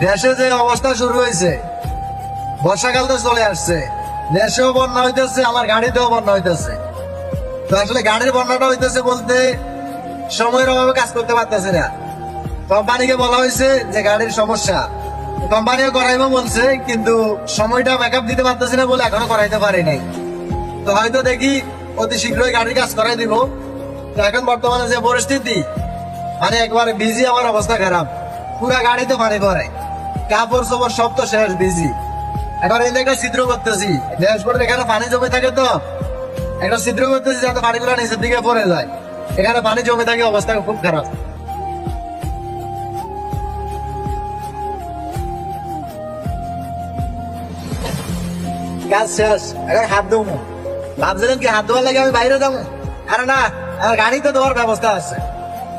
দেশে যে অবস্থা শুরু হয়েছে, বর্ষাকাল তো চলে আসছে, দেশেও বন্যা হইতেছে, আমার গাড়িতেও বন্যা হইতেছে। তো আসলে গাড়ির বন্যাটা হইতেছে বলতে সময়ের অভাবে কাজ করতে পারতেছে না। কোম্পানিকে বলা হয়েছে যে গাড়ির সমস্যা, কোম্পানিও করাইবো বলছে, কিন্তু সময়টা ব্যাকআপ দিতে পারতেছে না বলে এখনো করাইতে পারি নাই। তো হয়তো দেখি অতি শীঘ্রই গাড়ির কাজ করাই দিব। তো এখন বর্তমানে যে পরিস্থিতি, মানে একবারে বিজি, আমার অবস্থা খারাপ, পুরা গাড়িতে পানি পড়ে, কাপড় চোপড় সব তো শেষ, বিজি। এখন এই একটা ছিদ্র করতেছি, ড্যাশবোর্ডের এখানে পানি জমে থাকে, তো একটা ছিদ্র করতেছি যাতে পানিগুলো নিচের দিকে পড়ে যায়। এখানে পানি জমে থাকে, অবস্থা খুব খারাপ। কাজ শেষ, এখন হাত ধোবো। ভাবছিলাম কি হাত ধোয়ার লাগে আমি বাইরে যাবো, আরে না, আমার গাড়িতে দেওয়ার ব্যবস্থা আছে।